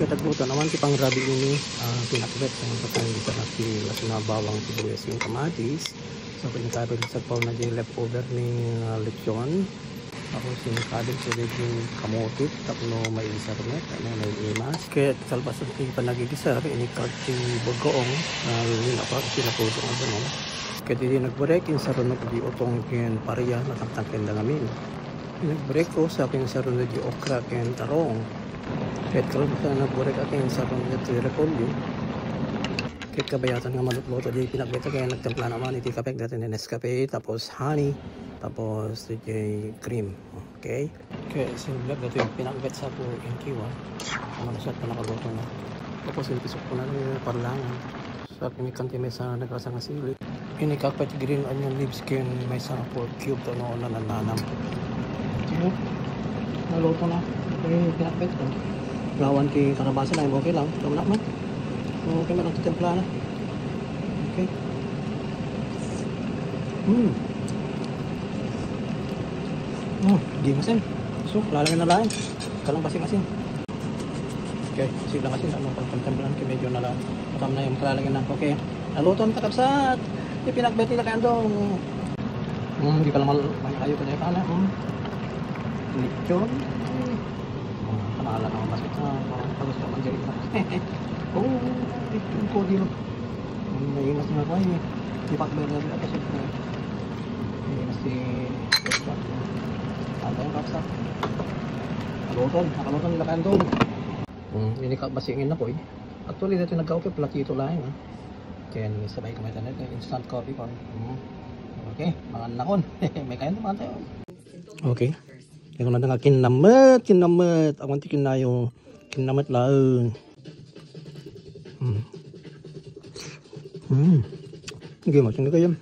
Katagluto naman si pang rabi ini pinakbet sa mga pagkain sa naki na bawang sibuyas yung kamatis. So pinakabit sa paw na yung leftover ni lechon. Tapos yung kabit sa yung kamotit tapno may isa rin may imas. Kaya salbas sa panagigisar ini karti bagoong yun ako pinapuso ang ganun. Kaya di nagburek yung sarunod di utong kin pariya nakaptangkin lang amin. Nagburek ko sa aking sarunod di okra kin tarong. Kahit kalau bisa nagburek aking sarunod di repolyo. Kahit kabayatan nga malutluto di pinagbeta kaya nagtimpla naman iti kapek dati ni Nescafe tapos honey tapos DJ cream. Okay? Kaya sinulad dati yung pinagbet sa po yung kiwa. Malasat pa nakaluto na. Tapos yung pisok ko na yung parlangan. Sa pinikanti may sa nagrasa nga sili. Inikakpat green onion leaves kin may sa pork cube to noon na nananam. Okay? Naluto na. Okay, pinagbet ko. Lawan kay karabasa na okay lang. Laman na man. Okay man ang titimpla na. Okay. Di masin. So, lalagyan na lang. Kalang masin. Okay, sige lang masin. Anong pagtimplan kay medyo na lang. Matam na yung kalalagyan na. Okay. Naluto na kakabsat. Ipinagbet nila kaya andong. Hindi pa lang ayaw ka na yung kana. Lechon. Kanala na masik na. Pagos ka man dyan. Oh, lechon ko dito. Naimas na ako eh. Ipakbet na rin ako sa ito. Naimas si kapsat. Ano yung kapsat? Nakaluton nila kaya andong. Hindi ka basingin na po eh. Actually dito nagka-okay platito lang eh. Kaya sabay kamay tayo instant coffee pa. Okay, mga nakon. May kaya naman tayo. Okay. Yung na nga kinamat. Ako tikin na yung kinamat lang. Hindi mo, hindi kayo.